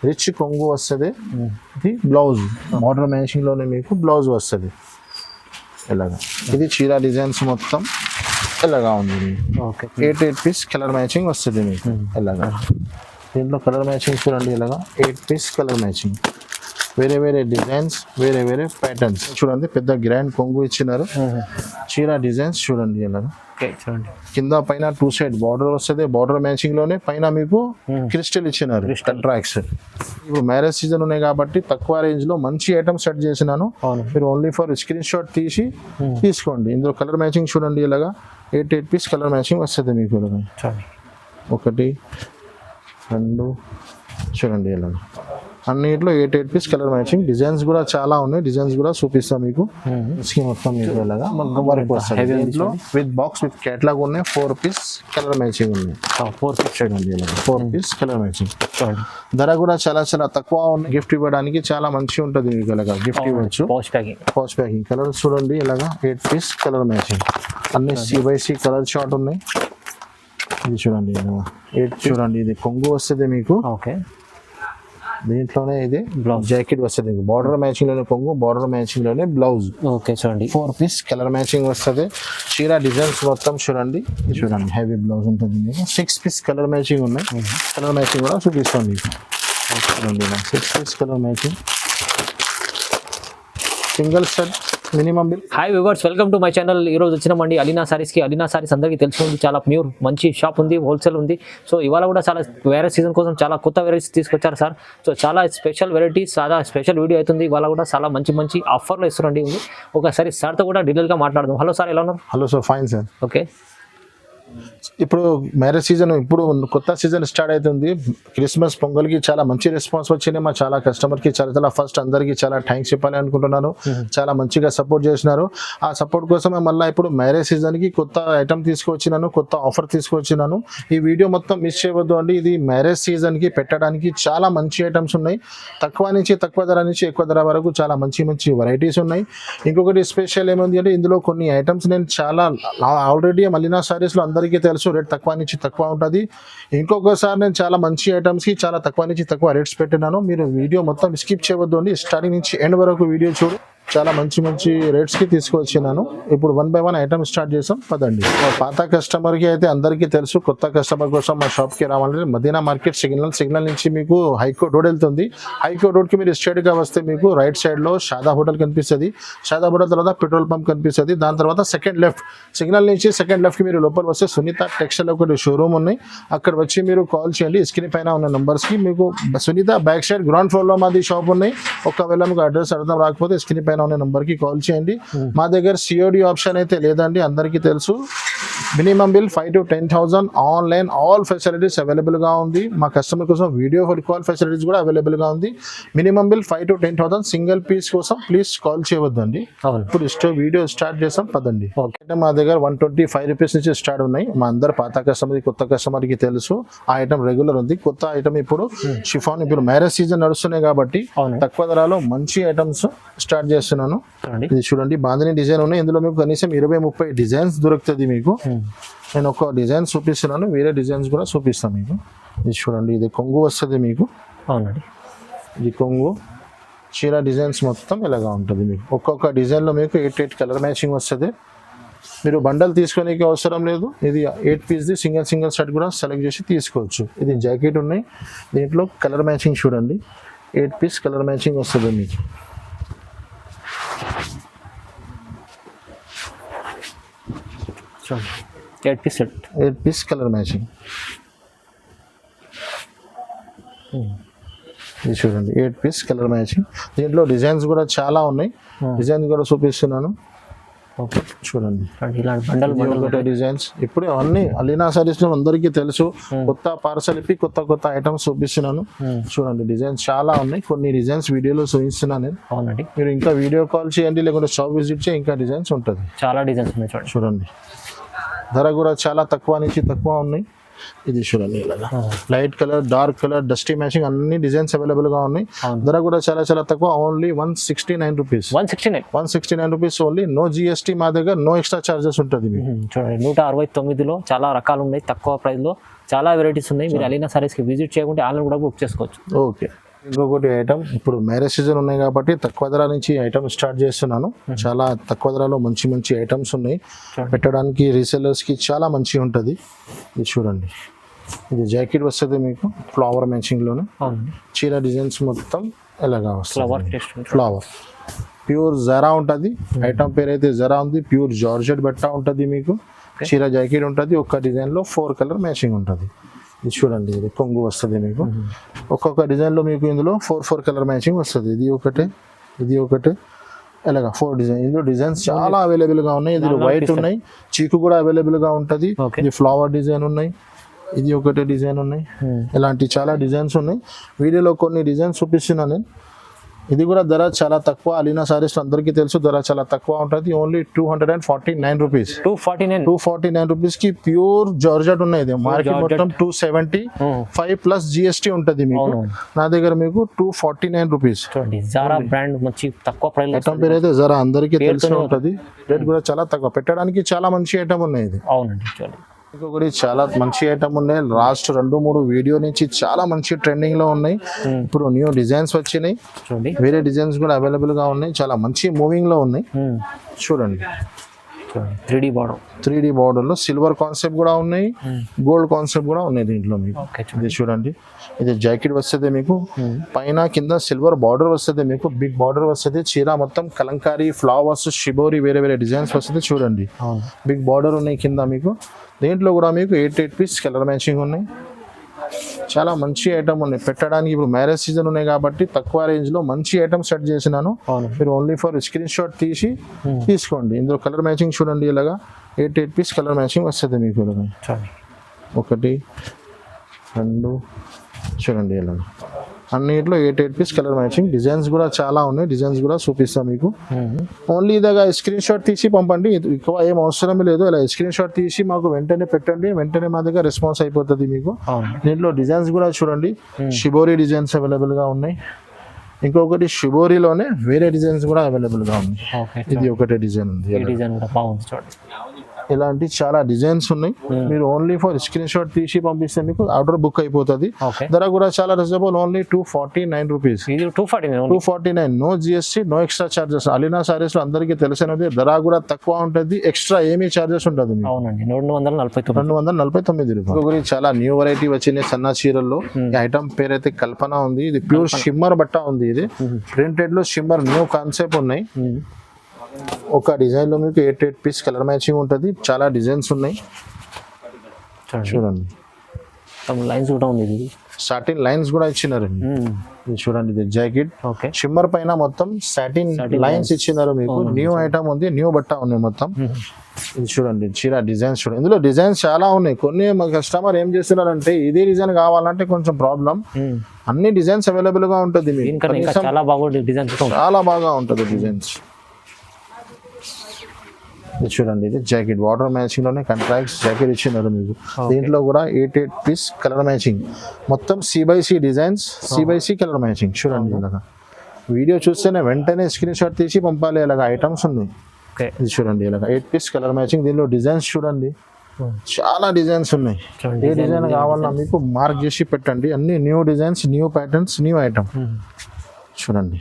Rich కొంగు వస్తుంది. ఇది బ్లౌజ్ మోడల్ మ్యాచింగ్ లోనే మీకు బ్లౌజ్ వస్తుంది ఇలాగా. ఇది చీర డిజైన్స్ మొత్తం ఇలాగా ఉంది. ఓకే 8 పీస్ కలర్ మ్యాచింగ్ వస్తుంది మీకు ఇలాగా. దీంట్లో కలర్ మ్యాచింగ్ చూడండి ఇలాగా 8 పీస్ కలర్ మ్యాచింగ్, వేరే వేరే డిజైన్స్, వేరే వేరే ప్యాటర్న్స్ చూడండి. పెద్ద గ్రాండ్ కొంగు ఇచ్చినారు. చీర డిజైన్స్ చూడండి ఇలాగా. చూడండి కింద పైన 2 సైడ్ బార్డర్ వస్తుంది. బార్డర్ మ్యాచింగ్ లోనే పైన మీకు క్రిస్టల్ ఇచ్చినారు, కంట్రాక్ట్స్. ఇప్పుడు మ్యారేజ్ సీజన్ ఉన్నాయి కాబట్టి తక్కువ రేంజ్ లో మంచి ఐటమ్ సెట్ చేసినాను. మీరు ఓన్లీ ఫర్ స్క్రీన్ షాట్ తీసి తీసుకోండి. ఇందులో కలర్ మ్యాచింగ్ చూడండి ఇలాగా 8 పీస్ కలర్ మ్యాచింగ్ వస్తుంది మీకు ఇలాగా. 1 2 చూడండి ఇలాగా. అన్నిట్లో 8 పీస్ కలర్ మ్యాచింగ్. డిజైన్స్ కూడా చాలా ఉన్నాయి, డిజైన్స్ కూడా చూపిస్తాం మీకు. మొత్తం మీకు ఇలాగా వర్క్ వస్తుంది. దీంట్లో విత్ బాక్స్ విత్ కేటలాగ్ ఉన్నాయి. 4 పీస్ కలర్ మ్యాచింగ్ ఉంది. 4 పీస్ చూడండి ఇలాగా 4 పీస్ కలర్ మ్యాచింగ్. ధర కూడా చాలా చాలా తక్కువ ఉన్నాయి. గిఫ్ట్ ఇవ్వడానికి చాలా మంచిగా ఉంటుంది మీకు ఇలాగా. గిఫ్ట్ ఇవ్వచ్చు. పౌచ్ ప్యాకింగ్ కలర్ చూడండి ఇలాగా 8 పీస్ కలర్ మ్యాచింగ్. అన్ని C/C కలర్ షార్ట్ ఉన్నాయి. ఇది చూడండి ఇలాగా 8 చూడండి. ఇది కొంగు వస్తుంది మీకు. ఓకే దీంట్లోనే ఇది బ్లౌజ్ జాకెట్ వస్తుంది. బార్డర్ మ్యాచింగ్ లోనే కొంగు, బార్డర్ మ్యాచింగ్ లోనే బ్లౌజ్. ఓకే చూడండి 4 పీస్ కలర్ మ్యాచింగ్ వస్తుంది. చీర డిజైన్స్ మొత్తం చూడండి. చూడండి హెవీ బ్లౌజ్ ఉంటుంది మీకు. 6 పీస్ కలర్ మ్యాచింగ్ ఉన్నాయి. కలర్ మ్యాచింగ్ కూడా చూపిస్తాను మీకు. చూడండి 6 piece colour matching, single set minimum bill. Hi viewers, welcome to my channel. ఈ రోజు వచ్చినామండి అలీనా సారీస్కి. అలీనా సారీస్ అందరికీ తెలిసింది, చాలా ప్యూర్ మంచి షాప్ ఉంది, హోల్సేల్ ఉంది. సో ఇవాళ కూడా చాలా వేరే సీజన్ కోసం చాలా కొత్త వెరైటీస్ తీసుకొచ్చారు సార్. సో చాలా స్పెషల్ వెరైటీస్, చాలా స్పెషల్ వీడియో అవుతుంది. ఇవాళ కూడా చాలా మంచి మంచి ఆఫర్లు ఇస్తున్నాండి. ఒకసారి సార్తో కూడా డీటెయిల్గా మాట్లాడదాం. హలో సార్, ఎలా ఉన్నారు? Hello sir, fine sir. Okay, ఇప్పుడు మ్యారేజ్ సీజన్, ఇప్పుడు కొత్త సీజన్ స్టార్ట్ అవుతుంది. క్రిస్మస్ పొంగల్కి చాలా మంచి రెస్పాన్స్ వచ్చింది. మా చాలా కస్టమర్కి చాలా ఫస్ట్ అందరికీ చాలా థ్యాంక్స్ చెప్పాలి అనుకుంటున్నాను. చాలా మంచిగా సపోర్ట్ చేసినారు. ఆ సపోర్ట్ కోసమే మళ్ళీ ఇప్పుడు మ్యారేజ్ సీజన్కి కొత్త ఐటమ్ తీసుకొచ్చినాను, కొత్త ఆఫర్ తీసుకొచ్చినాను. ఈ వీడియో మొత్తం మిస్ చేయవద్దు అండి. ఇది మ్యారేజ్ సీజన్కి పెట్టడానికి చాలా మంచి ఐటమ్స్ ఉన్నాయి. తక్కువ నుంచి తక్కువ ధర నుంచి ఎక్కువ ధర వరకు చాలా మంచి మంచి వెరైటీస్ ఉన్నాయి. ఇంకొకటి స్పెషల్ ఏముంది అంటే ఇందులో కొన్ని ఐటమ్స్ నేను చాలా ఆల్రెడీ అలీనా సారీస్లో అందరికీ తెలుసు రేట్ తక్కువ నుంచి తక్కువ ఉంటుంది. ఇంకొకసారి నేను చాలా మంచి ఐటమ్స్కి చాలా తక్కువ నుంచి తక్కువ రేట్స్ పెట్టినాను. మీరు వీడియో మొత్తం స్కిప్ చేయవద్దు అండి. స్టార్టింగ్ నుంచి ఎండ్ వరకు వీడియో చూడు. చాలా మంచి మంచి రేట్స్కి తీసుకొచ్చినాను. ఇప్పుడు 1 by 1 ఐటమ్ స్టార్ట్ చేసాం పదండి. పాత కస్టమర్కి అయితే అందరికీ తెలుసు. కొత్త కస్టమర్ కోసం మా షాప్కి రావాలంటే మదీనా మార్కెట్ సిగ్నల్ నుంచి మీకు హైకోర్ట్ రోడ్ వెళ్తుంది. హైకోర్ట్ రోడ్కి మీరు స్ట్రైట్గా వస్తే మీకు రైట్ సైడ్లో షాదా హోటల్ కనిపిస్తుంది. షాదా హోటల్ తర్వాత పెట్రోల్ పంప్ కనిపిస్తుంది. దాని తర్వాత సెకండ్ లెఫ్ట్, సిగ్నల్ నుంచి సెకండ్ లెఫ్ట్కి మీరు లోపల వస్తే సునీత టెక్స్టైల్ ఒకటి షోరూమ్ ఉన్నాయి. అక్కడ వచ్చి మీరు కాల్ చేయండి. స్క్రీన్ పైన ఉన్న నెంబర్స్కి. మీకు సునీత బ్యాక్ సైడ్ గ్రౌండ్ ఫ్లోర్లో మాది షాప్ ఉన్నాయి. ఒకవేళ మీకు అడ్రస్ అర్థం రాకపోతే స్క్రీన్ పైన ఉన్న నెంబర్కి కాల్ చేయండి. మా దగ్గర COD ఆప్షన్ అయితే లేదండి, అందరికీ తెలుసు. Minimum bill 5,000 to 10,000. Online all facilities అవైలబుల్గా ఉంది. మా కస్టమర్ కోసం వీడియో కాల్ ఫెసిలిటీస్ కూడా అవైలబుల్గా ఉంది. Minimum bill 5,000 to 10,000. Single piece కోసం ప్లీజ్ కాల్ చేయవద్దండి. ఇప్పుడు వీడియో స్టార్ట్ చేస్తాం పదండి. మా దగ్గర 125 రూపీస్ నుంచి స్టార్ట్ ఉన్నాయి. మా అందరు పాత కస్టమర్కి కొత్త కస్టమర్కి తెలుసు. ఆ ఐటమ్ రెగ్యులర్ ఉంది. కొత్త ఐటమ్ ఇప్పుడు షిఫాన్, ఇప్పుడు మ్యారేజ్ సీజన్ నడుస్తున్నాయి కాబట్టి తక్కువ ధరలో మంచి ఐటమ్స్ స్టార్ట్ చేస్తున్నాను. ఇది చూడండి బాందిని డిజైన్ ఉన్నాయి. ఇందులో మీకు కనీసం 20-30 డిజైన్స్ దొరుకుతుంది మీకు. నేను ఒక డిజైన్ చూపిస్తున్నాను, వేరే డిజైన్స్ కూడా చూపిస్తాను మీకు. ఇది చూడండి, ఇది కొంగు వస్తుంది మీకు. అవునండి, ఇది కొంగు. చీర డిజైన్స్ మొత్తం ఇలాగా ఉంటుంది మీకు. ఒక్కొక్క డిజైన్లో మీకు 8 కలర్ మ్యాచింగ్ వస్తుంది. మీరు బండల్ తీసుకోనికి అవసరం లేదు. ఇది 8 పీస్ది సింగిల్ సెట్ కూడా సెలెక్ట్ చేసి తీసుకోవచ్చు. ఇది జాకెట్ ఉన్నాయి. దీంట్లో కలర్ మ్యాచింగ్ చూడండి, 8 పీస్ కలర్ మ్యాచింగ్ వస్తుంది మీకు. 8 piece set, 8 piece colour matching. ఇది చూడండి 8 పీస్ కలర్ మ్యాచింగ్. దీంట్లో డిజైన్స్ కూడా చాలా ఉన్నాయి. డిజైన్స్ కూడా చూపిస్తున్నాను. ఓకే చూడండి బండల్ డిజైన్స్. ఇప్పుడు అవన్నీ అలీనా సారీస్ అందరికీ తెలుసు. కొత్త పార్సల్ ఇప్పి కొత్త ఐటమ్స్ చూపిస్తున్నాను. చూడండి డిజైన్స్ చాలా ఉన్నాయి. కొన్ని డిజైన్స్ వీడియోలో చూపిస్తున్నాను నేను. అవునండి, మీరు ఇంకా వీడియో కాల్ చేయండి, లేకుంటే షాప్ విజిట్ చేయండి, ఇంకా డిజైన్స్ ఉంటుంది. చాలా డిజైన్స్ ఉన్నాయి. చూడండి ధర కూడా చాలా తక్కువ నుంచి తక్కువ ఉన్నాయి. ఇది చూడండి light colour, dark colour, dusty matching అన్ని డిజైన్స్ అవైలబుల్ గా ఉన్నాయి. ధర కూడా చాలా చాలా తక్కువ, only 169 rupees. 169 rupees only. No GST మా దగ్గర, నో ఎక్స్ట్రా చార్జెస్ ఉంటుంది. చూడండి 169లో చాలా రకాలు ఉన్నాయి. తక్కువ ప్రైస్ లో చాలా వెరైటీస్ ఉన్నాయి. మీరు అలీనా సారీస్కి విజిట్ చేయకుంటే ఆన్లైన్ కూడా బుక్ చేసుకోవచ్చు. ఓకే, ఇంకొకటి ఐటమ్ ఇప్పుడు మ్యారేజ్ సీజన్ ఉన్నాయి కాబట్టి తక్కువ ధర నుంచి ఐటమ్ స్టార్ట్ చేస్తున్నాను. చాలా తక్కువ ధరలో మంచి మంచి ఐటమ్స్ ఉన్నాయి పెట్టడానికి, రీసెల్లర్స్కి చాలా మంచిగా ఉంటుంది. ఇది చూడండి, ఇది జాకెట్ వస్తుంది మీకు ఫ్లవర్ మ్యాచింగ్లోనే. చీర డిజైన్స్ మొత్తం ఎలాగా వస్తుంది, ఫ్లవర్ ప్యూర్ జరా ఉంటుంది. ఐటమ్ పేరు అయితే జరా ఉంది. ప్యూర్ జార్జెట్ బట్ట ఉంటుంది మీకు. చీర జాకెట్ ఉంటుంది. ఒక్క డిజైన్లో 4 కలర్ మ్యాచింగ్ ఉంటుంది. ఇది చూడండి, ఇది కొంగు వస్తుంది మీకు. ఒక్కొక్క డిజైన్లో మీకు ఇందులో 4 కలర్ మ్యాచింగ్ వస్తుంది. ఇది ఒకటే ఇలాగా 4 డిజైన్. ఇందులో డిజైన్స్ చాలా అవైలబుల్గా ఉన్నాయి. ఇందులో వైట్ ఉన్నాయి, చీకు కూడా అవైలబుల్గా ఉంటుంది. ఇది ఫ్లవర్ డిజైన్ ఉన్నాయి, ఇది ఒకటే డిజైన్ ఉన్నాయి. ఇలాంటి చాలా డిజైన్స్ ఉన్నాయి. వీడియోలో కొన్ని డిజైన్స్ చూపిస్తున్నాను నేను. ఇది కూడా ధర చాలా తక్కువ. అలీనా సారీస్ అందరికీ తెలుసు, ధర చాలా తక్కువ ఉంటుంది. Only 249 rupees. 249 రూపీస్కి ప్యూర్ జార్జెట్ ఉన్నాయి. ఇది మార్కెట్ మొత్తం 275 ప్లస్ GST ఉంటుంది మీకు. నా దగ్గర మీకు 249 రూపీస్. ఐటమ్ పేరు అయితే జరా అందరికీ తెలిసి ఉంటుంది. రేట్ కూడా చాలా తక్కువ. పెట్టడానికి చాలా మంచి ఐటమ్ ఉన్నాయి. ఇది ఇంకొకటి చాలా మంచి ఐటమ్ ఉన్నాయి. లాస్ట్ 2-3 వీడియో నుంచి చాలా మంచి ట్రెండింగ్ లో ఉన్నాయి. ఇప్పుడు న్యూ డిజైన్స్ వచ్చినాయి, వేరే డిజైన్స్ కూడా అవైలబుల్ గా ఉన్నాయి. చాలా మంచి మూవింగ్ లో ఉన్నాయి. చూడండి, 3D బార్డర్ లో సిల్వర్ కాన్సెప్ట్ కూడా ఉన్నాయి, గోల్డ్ కాన్సెప్ట్ కూడా ఉన్నాయి దీంట్లో మీకు. ఇది చూడండి, ఇది జాకెట్ వస్తుంది మీకు. పైన కింద సిల్వర్ బార్డర్ వస్తుంది మీకు, బిగ్ బార్డర్ వస్తుంది. చీర మొత్తం కలంకారీ, ఫ్లవర్స్, షిబోరి, వేరే వేరే డిజైన్స్ వస్తుంది. చూడండి, బిగ్ బార్డర్ ఉన్నాయి కింద మీకు. దీంట్లో కూడా మీకు 8 పీస్ కలర్ మ్యాచింగ్ ఉన్నాయి. చాలా మంచి ఐటమ్ ఉన్నాయి పెట్టడానికి. ఇప్పుడు మ్యారేజ్ సీజన్ ఉన్నాయి కాబట్టి తక్కువ రేంజ్ లో మంచి ఐటమ్ సెట్ చేసినాను. మీరు ఓన్లీ ఫర్ స్క్రీన్ షాట్ తీసి తీసుకోండి. ఇందులో కలర్ మ్యాచింగ్ చూడండి, ఇలాగా 8 పీస్ కలర్ మ్యాచింగ్ వస్తుంది మీకు. ఇలాగా 1 2 చూడండి, ఇలాగా అన్నిట్లో 8 పీస్ కలర్ మ్యాచింగ్. డిజైన్స్ కూడా చాలా ఉన్నాయి, డిజైన్స్ కూడా చూపిస్తాం మీకు. ఓన్లీ ఇలాగా స్క్రీన్ షాట్ తీసి పంపండి, ఎక్కువ ఏం అవసరం లేదు. ఇలా స్క్రీన్ షాట్ తీసి మాకు వెంటనే పెట్టండి, వెంటనే మా దగ్గర రెస్పాన్స్ అయిపోతుంది మీకు. దీంట్లో డిజైన్స్ కూడా చూడండి, షిబోరి డిజైన్స్ అవైలబుల్ గా ఉన్నాయి. ఇంకొకటి షిబోరిలోనే వేరే డిజైన్స్ కూడా అవైలబుల్ గా ఉన్నాయి. ఇది ఒకటే డిజైన్ ఉంది. ఇలాంటి చాలా డిజైన్స్ ఉన్నాయి. మీరు ఓన్లీ ఫర్ స్క్రీన్ షాట్ తీసి పంపిస్తే మీకు ఆర్డర్ బుక్ అయిపోతుంది. ధర కూడా చాలా reasonable, only 249 rupees. 249, no GST, no extra charges. Alina Sarees లో అందరికీ తెలిసినది, ధర కూడా తక్కువ ఉంటుంది, ఎక్స్ట్రా ఏమీ చార్జెస్ ఉంటుంది. 249 రూపాయలు. చాలా న్యూ వెరైటీ వచ్చినాయి సన్న చీరల్లో. ఈ ఐటమ్ పేరు అయితే కల్పన ఉంది. ఇది ప్యూర్ షిమ్మర్ బట్ట ఉంది. ఇది ప్రింటెడ్ లో షిమ్మర్ న్యూ కాన్సెప్ట్ ఉన్నాయి. ఒక డిజైన్ లో మీకు 8 పీస్ కలర్ మ్యాచింగ్ ఉంటుంది. చాలా డిజైన్స్ ఉన్నాయి. చూడండి, లైన్స్ కూడా ఉంది, సాటిన్ లైన్స్ కూడా ఇచ్చినారు. ఇది చూడండి, ఇది జాకెట్ షిమ్మర్ పైన మొత్తం సాటిన్ లైన్స్ ఇచ్చినారు మీకు. న్యూ ఐటమ్ ఉంది, న్యూ బట్ట ఉన్నాయి మొత్తం. ఇది చూడండి, చీర డిజైన్స్ చూడండి. ఇందులో డిజైన్స్ చాలా ఉన్నాయి. కొన్ని మా కస్టమర్ ఏం చేస్తున్నారంటే ఇదే డిజైన్ కావాలంటే కొంచెం ప్రాబ్లం. అన్ని డిజైన్స్ అవైలబుల్ గా ఉంటుంది మీకు. చాలా బాగా ఉంటుంది డిజైన్స్. ఇది చూడండి, ఇది జాకెట్ వాటర్ మ్యాచింగ్ లోనే కాంట్రాక్ట్స్ జాకెట్ ఇచ్చినారు మీకు. దీంట్లో కూడా 8 పీస్ కలర్ మ్యాచింగ్, మొత్తం C/C designs, C/C colour matching. చూడండి, ఇలాగా వీడియో చూస్తేనే వెంటనే స్క్రీన్ షాట్ తీసి పంపాలి. ఇలాగా ఐటమ్స్ ఉన్నాయి. ఇది చూడండి, ఇలాగా 8 పీస్ కలర్ మ్యాచింగ్. దీనిలో డిజైన్స్ చూడండి, చాలా డిజైన్స్ ఉన్నాయి. ఏ డిజైన్ కావాలన్నా మీకు మార్క్ చేసి పెట్టండి. అన్ని new designs, new patterns, new item. చూడండి,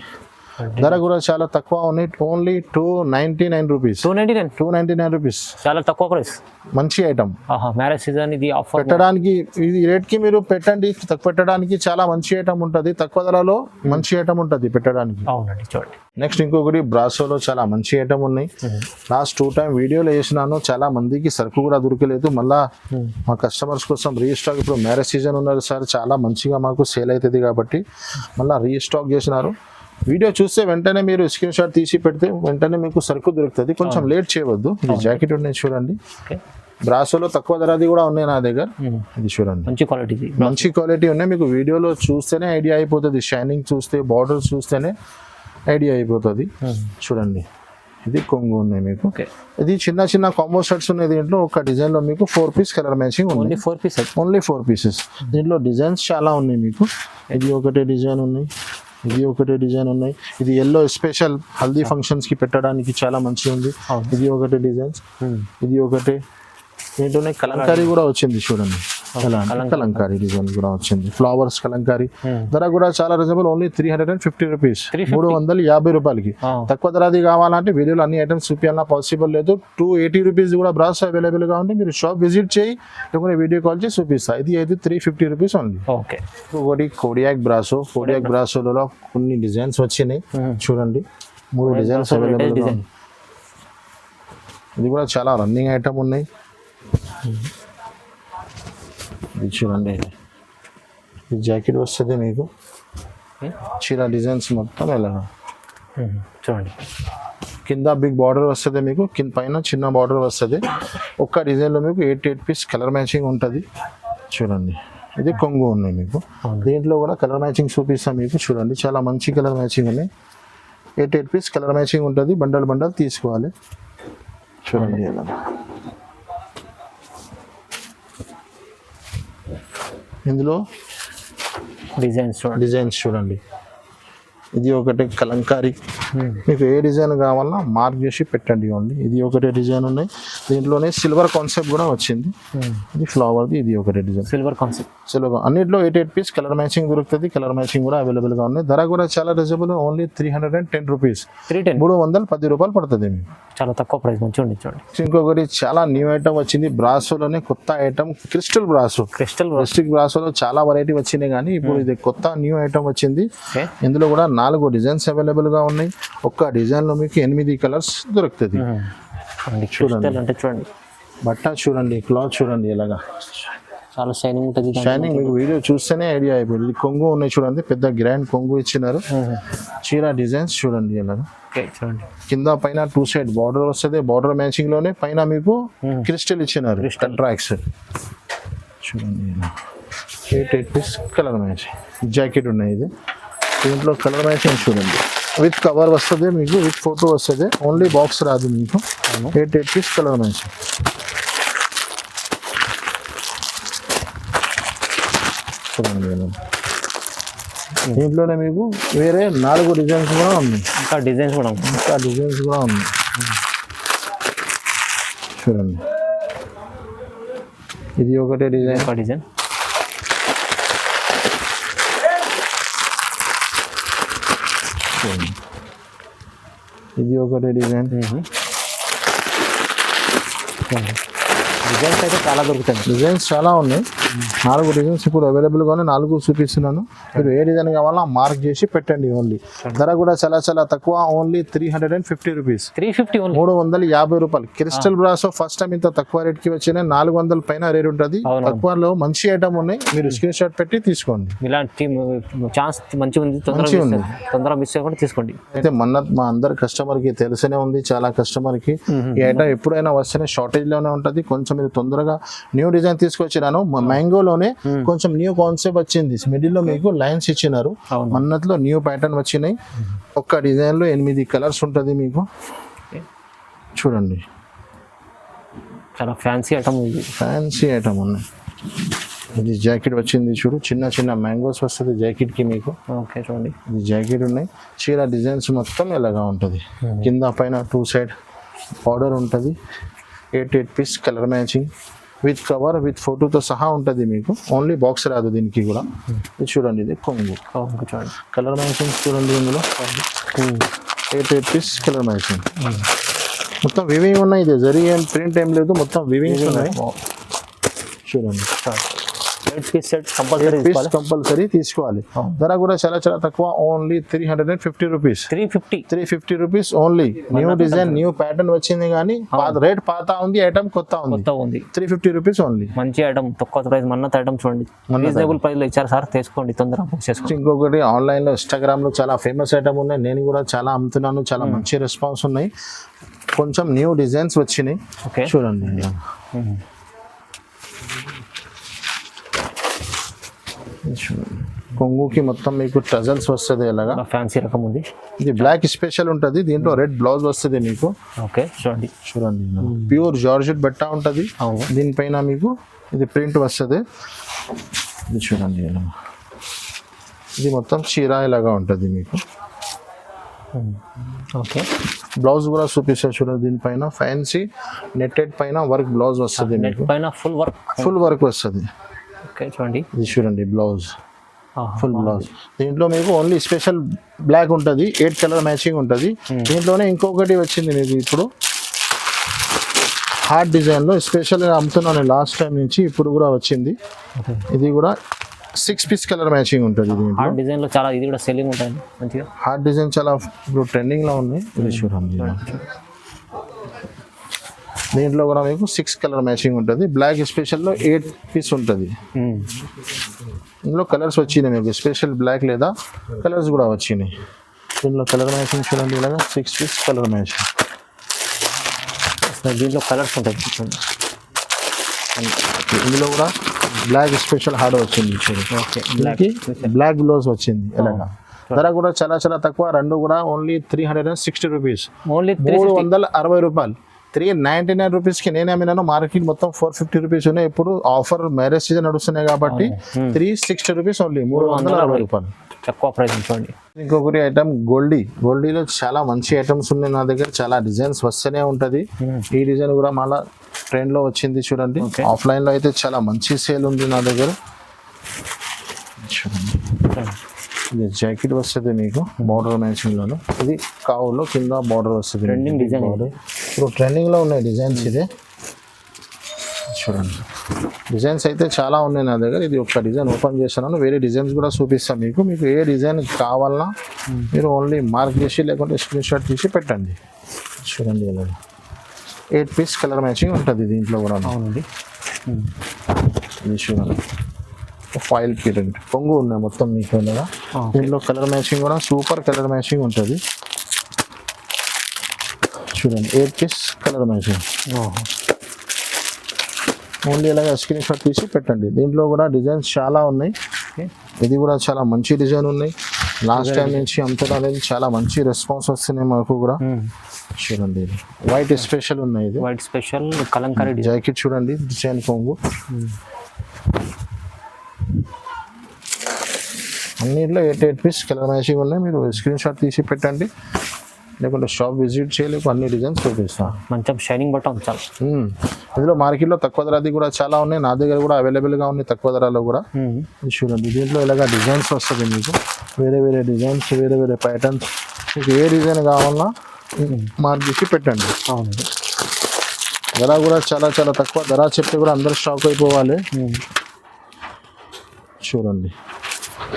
ధర కూడా చాలా తక్కువ ఉన్నాయి. Only 299 rupees. 299 రూపీస్, చాలా తక్కువ ప్రైస్. మంచి ఐటమ్ మ్యారేజ్ సీజన్ ఇది ఆఫర్ పెట్టడానికి. ఇది రేట్ కి మీరు పెట్టండి, పెట్టడానికి చాలా మంచి ఐటమ్ ఉంటుంది. తక్కువ ధరలో మంచి ఐటమ్ ఉంటుంది పెట్టడానికి. చూడండి, నెక్స్ట్ ఇంకొకటి బ్రాసోలో చాలా మంచి ఐటమ్ ఉన్నాయి. లాస్ట్ 2 టైం వీడియోలో వేసినాను. చాలా మందికి సరుకు కూడా దొరకలేదు. మళ్ళా మా కస్టమర్స్ కోసం రీస్టాక్. ఇప్పుడు మ్యారేజ్ సీజన్ ఉన్నారు సార్, చాలా మంచిగా మాకు సేల్ అవుతుంది కాబట్టి మళ్ళీ రీస్టాక్ చేసినారు. వీడియో చూస్తే వెంటనే మీరు స్క్రీన్ షాట్ తీసి పెడితే వెంటనే మీకు సరుకు దొరుకుతుంది. కొంచెం లేట్ చేయవద్దు. ఇది జాకెట్ ఉన్నాయి చూడండి, బ్రాసోలో తక్కువ ధరది కూడా ఉన్నాయి నా దగ్గర. ఇది చూడండి, మంచి క్వాలిటీ ఉన్నాయి. మీకు వీడియోలో చూస్తేనే ఐడియా అయిపోతుంది. షైనింగ్ చూస్తే, బార్డర్ చూస్తేనే ఐడియా అయిపోతుంది. చూడండి, ఇది కొంగు ఉన్నాయి మీకు. ఇది చిన్న చిన్న కాంబో సెట్స్ ఉన్నాయి. దీంట్లో ఒక డిజైన్ లో మీకు 4 పీస్ కలర్ మ్యాచింగ్ ఉంది. Only 4 pieces. దీంట్లో డిజైన్స్ చాలా ఉన్నాయి మీకు. ఇది ఒకటే డిజైన్ ఉన్నాయి, ఇది ఒకటే డిజైన్ ఉన్నాయి. ఇది ఎల్లో స్పెషల్ హల్దీ ఫంక్షన్స్ కి పెట్టడానికి చాలా మంచిగా ఉంది. ఇది ఒకటే డిజైన్స్, ఇది ఒకటే. దీంట్లోనే కలంకారీ కూడా వచ్చింది చూడండి. ఎలా అంటే కలంకారీ డిజైన్ కూడా వచ్చింది, ఫ్లవర్స్ కలంకారీ. ధర కూడా చాలా రీజనబుల్, ఓన్లీ 350 రూపీస్, 350 రూపాయలకి. తక్కువ ధరది కావాలంటే వీడియోలో అన్ని ఐటమ్స్ చూపించాలన్నా పాసిబుల్ లేదు. 280 రూపీస్ కూడా బ్రాస్ అవైలబుల్ గా ఉంది. మీరు షాప్ విజిట్ చేయి, లేకుంటే వీడియో కాల్ చేసి చూపిస్తా. ఇది అయితే 350 రూపీస్ ఓన్లీ. ఓకే, ఒకటి కోడియాక్ బ్రాసోలో కొన్ని డిజైన్స్ వచ్చినాయి చూడండి. 3 డిజైన్స్ అవైలబుల్ గా ఉంది. ఇది కూడా చాలా రన్నింగ్ ఐటమ్ ఉన్నాయి. ఇది చూడండి, ఇది జాకెట్ వస్తుంది మీకు, చీర డిజైన్స్ మొత్తం ఎలా చూడండి. కింద బిగ్ బార్డర్ వస్తుంది మీకు, కింద పైన చిన్న బార్డర్ వస్తుంది. ఒక్క డిజైన్లో మీకు 8 పీస్ కలర్ మ్యాచింగ్ ఉంటుంది చూడండి. ఇది కొంగు ఉన్నాయి మీకు, దీంట్లో కూడా కలర్ మ్యాచింగ్ చూపిస్తాం మీకు. చూడండి, చాలా మంచి కలర్ మ్యాచింగ్ ఉన్నాయి. 8 పీస్ కలర్ మ్యాచింగ్ ఉంటుంది. బండల్ తీసుకోవాలి చూడండి. ఎలా ఇందులో డిజైన్స్ చూడండి. ఇది ఒకటి కలంకారీ, మీకు ఏ డిజైన్ కావాలన్నా మార్క్ చేసి పెట్టండి ఓన్లీ. ఇది ఒకటే డిజైన్ ఉన్నాయి. దీంట్లోనే సిల్వర్ కాన్సెప్ట్ కూడా వచ్చింది. ఇది ఫ్లవర్ది, ఇది ఒకటే డిజైన్ సిల్వర్ కాన్సెప్ట్. అన్నిట్లో 8 పీస్ కలర్ మ్యాచింగ్ దొరుకుతుంది. కలర్ మ్యాచింగ్ కూడా అవైలబుల్ గా ఉన్నాయి. ధర కూడా చాలా రీజనబుల్, ఓన్లీ 310 రూపీస్, 310 రూపాయలు పడుతుంది మీకు. చాలా తక్కువ ప్రైస్. చూడండి. ఇంకొకటి చాలా న్యూ ఐటమ్ వచ్చింది బ్రాసోలోనే, కొత్త ఐటమ్ క్రిస్టల్ బ్రాసోలో చాలా వెరైటీ వచ్చినాయి. కానీ ఇప్పుడు ఇది కొత్త న్యూ ఐటమ్ వచ్చింది. ఇందులో కూడా 4 డిజైన్స్ అవైలబుల్ గా ఉన్నాయి. ఒక్క డిజైన్ లో మీకు 8 కలర్స్ దొరుకుతుంది. చూడండి బట్ట చూడండి, క్లాత్ చూడండి, ఎలాగా చాలా షైనింగ్ ఉంటుంది. షైనింగ్ మీకు వీడియో చూస్తేనే ఐడియా అయిపోయింది. కొంగు ఉన్నాయి చూడండి, పెద్ద గ్రాండ్ కొంగు ఇచ్చినారు. చీర డిజైన్స్ చూడండి ఎలాగా. చూడండి, కింద పైన 2 సైడ్ బార్డర్ వస్తుంది. బార్డర్ మ్యాచింగ్ లోనే పైన మీకు క్రిస్టల్ ఇచ్చినారు, కాంట్రాక్ట్స్ చూడండి. 8 పీస్ కలర్ మ్యాచింగ్ జాకెట్ ఉన్నాయి. ఇది దీంట్లో కలర్ మ్యాచింగ్ చూడండి. విత్ కవర్ వస్తుంది మీకు, విత్ ఫోటో వస్తుంది. ఓన్లీ బాక్స్ రాదు మీకు. 8 పీస్ కలర్ మ్యాచింగ్ చూడండి. దీంట్లోనే మీకు వేరే 4 డిజైన్స్ కూడా ఉన్నాయి. ఇంకా డిజైన్స్ కూడా ఉన్నాయి చూడండి. ఇది ఒకటే డిజైన్. ఇది ఒకటే డిజైన్. డిజైన్స్ అయితే చాలా దొరుకుతాయి. డిజైన్స్ చాలా ఉన్నాయి. 4 డిజైన్స్ ఇప్పుడు అవైలబుల్గా ఉన్నాయి. 4 చూపిస్తున్నాను. మీరు ఏ డిజైన్ కావాలా మార్క్ చేసి పెట్టండి ఓన్లీ. ధర కూడా చాలా తక్కువ, ఓన్లీ 350 రూపీస్, 350 రూపాయలు. క్రిస్టల్ బ్రాసో ఫస్ట్ టైం ఇంత తక్కువ రేట్కి వచ్చినాయి. 400 పైన రేట్ ఉంటుంది. తక్కువలో మంచి ఐటమ్ ఉన్నాయి. మీరు స్క్రీన్ షాట్ పెట్టి తీసుకోండి. ఇలాంటి ఛాన్స్ మంచిగా ఉంది, తొందరగా మిస్ అవ్వకుండా తీసుకోండి. అయితే మా అందరి కస్టమర్ కి తెలిసనే ఉంది. చాలా కస్టమర్ కి ఈ ఐటమ్ ఎప్పుడైనా వస్తేనే షార్టేజ్ లోనే ఉంటుంది. కొంచెం మీరు తొందరగా న్యూ డిజైన్ తీసుకొచ్చినాను. మ్యాంగోలోనే కొంచెం న్యూ కాన్సెప్ట్ వచ్చింది. మిడిల్ లో మీకు లైన్స్ ఇచ్చినారు. మన్నత్లో న్యూ ప్యాటర్న్ వచ్చినాయి. ఒక్క డిజైన్ లో 8 కలర్స్ ఉంటుంది మీకు. చూడండి, చాలా ఫ్యాన్సీ ఐటమ్ ఉన్నాయి. ఇది జాకెట్ వచ్చింది చూడు, చిన్న మ్యాంగోస్ వస్తుంది జాకెట్ కి మీకు. ఓకే చూడండి, ఇది జాకెట్ ఉన్నాయి. చీర డిజైన్స్ మొత్తం ఎలాగా ఉంటుంది. కింద పైన 2 సైడ్ బార్డర్ ఉంటుంది. 8 piece colour matching with cover with ఫోటోతో సహా ఉంటుంది మీకు. ఓన్లీ బాక్స్ రాదు దీనికి కూడా. ఇది చూడండి, ఇది కొంగు చూడండి. కలర్ మ్యాచింగ్ చూడండి. ఇందులో 8 పీస్ కలర్ మ్యాచింగ్ మొత్తం వివింగ్ ఉన్నాయి. ఇది జరీ ఏం ప్రింట్ ఏం లేదు, మొత్తం వివింగ్స్ ఉన్నాయి చూడండి. 8 పీస్ సెట్ కంపల్సరీ తీసుకోవాలి. ధర కూడా చాలా తక్కువ, only 350 rupees, 350 rupees only. New design new pattern వచ్చింది. కానీ రేట్ పాత ఉంది, ఐటమ్ కొత్త ఉంది. 350 రూపీస్ ఓన్లీ. మంచి ఐటమ్, తక్కువ ప్రైస్. మన్నత్ ఐటమ్ చూడండి, రీజనబుల్ ప్రైస్ లో ఇచ్చారు సార్. తీసుకోండి, తొందరగా బుక్ చేసుకోండి. ఇంకొకటి ఆన్లైన్ లో ఇన్స్టాగ్రామ్ లో చాలా ఫేమస్ ఐటమ్ ఉన్నాయి. నేను కూడా చాలా అమ్ముతున్నాను. చాలా మంచి రెస్పాన్స్ ఉన్నాయి. కొంచెం న్యూ డిజైన్స్ వచ్చినాయి చూడండి. కొంగుకి మొత్తం మీకు టజల్స్ వస్తుంది. ఎలాగా ఫ్యాన్సీ రకం ఉంది. ఇది బ్లాక్ స్పెషల్ ఉంటుంది. దీంట్లో రెడ్ బ్లౌజ్ వస్తుంది మీకు. ఓకే చూడండి, ప్యూర్ జార్జెట్ బట్ట ఉంటుంది. దీనిపైన మీకు ఇది ప్రింట్ వస్తుంది. ఇది చూడండి, ఇది మొత్తం చీర ఇలాగా ఉంటుంది మీకు. ఓకే, బ్లౌజ్ కూడా చూపిస్తారు చూడండి. దీనిపైన ఫ్యాన్సీ నెట్టెడ్ పైన వర్క్ బ్లౌజ్ వస్తుంది మీకు. పైన ఫుల్ వర్క్ ఫుల్ వర్క్ వస్తుంది. ఓకే చూడండి. ఇది చూడండి బ్లౌజ్, ఫుల్ బ్లౌజ్. దీంట్లో మీకు ఓన్లీ స్పెషల్ బ్లాక్ ఉంటుంది, 8 కలర్ మ్యాచింగ్ ఉంటుంది. దీంట్లోనే ఇంకొకటి వచ్చింది మీకు ఇప్పుడు హార్ట్ డిజైన్లో స్పెషల్గా అమ్ముతున్నాను లాస్ట్ టైం నుంచి, ఇప్పుడు కూడా వచ్చింది. ఇది కూడా 6 పీస్ కలర్ మ్యాచింగ్ ఉంటుంది. దీంట్లో హార్ట్ డిజైన్లో చాలా ఇది కూడా సెల్లింగ్ ఉంటుంది మంచిగా. హార్ట్ డిజైన్ చాలా ఇప్పుడు ట్రెండింగ్లో ఉంది. ఇది చూడండి, దీంట్లో కూడా మీకు 6 కలర్ మ్యాచింగ్ ఉంటుంది. బ్లాక్ స్పెషల్లో 8 పీస్ ఉంటుంది. ఇందులో కలర్స్ వచ్చినాయి మీకు, స్పెషల్ బ్లాక్ లేదా కలర్స్ కూడా వచ్చినాయి. దీంట్లో కలర్ మ్యాచింగ్ చూడండి, ఇలాగా 6 పీస్ కలర్ మ్యాచింగ్. దీంట్లో కలర్స్ ఉంటాయి. ఇందులో కూడా బ్లాక్ స్పెషల్ హార్డ్ వచ్చింది. ఓకే బ్లాక్ బ్లౌజ్ వచ్చింది. ఇలాగా ధర కూడా చాలా చాలా తక్కువ, రెండు కూడా ఓన్లీ 360 రూపీస్, ఓన్లీ 360 రూపాయలు. 399 రూపీస్కి నేనే అమ్మినాను. మార్కెట్ మొత్తం 450 రూపీస్ ఉన్నాయి. ఇప్పుడు ఆఫర్ మ్యారేజ్ సీజన్ నడుస్తున్నాయి కాబట్టి 360 రూపీస్ ఓన్లీ, 360 రూపాయలు తక్కువ ప్రైస్ చూడండి. ఇంకొకటి ఐటమ్ గోల్డీలో చాలా మంచి ఐటమ్స్ ఉన్నాయి నా దగ్గర, చాలా డిజైన్స్ వస్తూనే ఉంటుంది. ఈ డిజైన్ కూడా మళ్ళీ ట్రెండ్లో వచ్చింది చూడండి. ఆఫ్లైన్లో అయితే చాలా మంచి సేల్ ఉంది నా దగ్గర. చూడండి, ఇది జాకెట్ వస్తుంది మీకు బార్డర్ మ్యాచింగ్లోను. ఇది కావులో కింద బార్డర్ వస్తుంది. ట్రెండింగ్ డిజైన్, ఇప్పుడు ట్రెండింగ్లో ఉన్నాయి డిజైన్స్. ఇదే చూడండి, డిజైన్స్ అయితే చాలా ఉన్నాయి నా దగ్గర. ఇది ఒక డిజైన్ ఓపెన్ చేస్తున్నాను, వేరే డిజైన్స్ కూడా చూపిస్తాను మీకు. మీకు ఏ డిజైన్ కావాలన్నా మీరు ఓన్లీ మార్క్ చేసి లేకుంటే స్క్రీన్ షాట్ తీసి పెట్టండి. చూడండి, ఇలా 8 పీస్ కలర్ మ్యాచింగ్ ఉంటుంది దీంట్లో కూడా. అవునండి, ఇది చూడండి, ఫాయిల్ పీరియడ్ పొంగు ఉన్నాయి మొత్తం మీకు. దీంట్లో కలర్ మ్యాచింగ్ కూడా సూపర్ కలర్ మ్యాచింగ్ ఉంటుంది. చూడండి, 8 పీస్ కలర్ మ్యాచింగ్. ఓన్లీ ఇలాగ స్క్రీన్ షాట్ తీసి పెట్టండి. దీంట్లో కూడా డిజైన్స్ చాలా ఉన్నాయి. ఇది కూడా చాలా మంచి డిజైన్ ఉన్నాయి. లాస్ట్ టైం నుంచి అమ్ముకోవడానికి చాలా మంచి రెస్పాన్స్ వస్తున్నాయి మాకు కూడా. చూడండి, వైట్ స్పెషల్ ఉన్నాయి. ఇది వైట్ స్పెషల్ కలంకారీ జాకెట్ చూడండి, డిజైన్ పొంగు. అన్నిట్లో 8 పీస్ కలర్ మ్యాచింగ్ ఉన్నాయి. మీరు స్క్రీన్ షాట్ తీసి పెట్టండి, లేకుంటే షాప్ విజిట్ చేయలేకు అన్ని డిజైన్స్ చూపిస్తాను. మంచి షైనింగ్ బటన్ చాలా. ఇందులో మార్కెట్లో తక్కువ ధరది కూడా చాలా ఉన్నాయి, నా దగ్గర కూడా అవైలబుల్గా ఉన్నాయి తక్కువ ధరలో కూడా. చూడండి, దీంట్లో ఇలాగ డిజైన్స్ వస్తుంది మీకు, వేరే వేరే డిజైన్స్, వేరే వేరే ప్యాటర్న్స్. మీకు ఏ డిజైన్ కావాలన్నా మార్క్ చేసి పెట్టండి. ధర కూడా చాలా చాలా తక్కువ, ధర చెప్తే కూడా అందరు షాక్ అయిపోవాలి. చూడండి,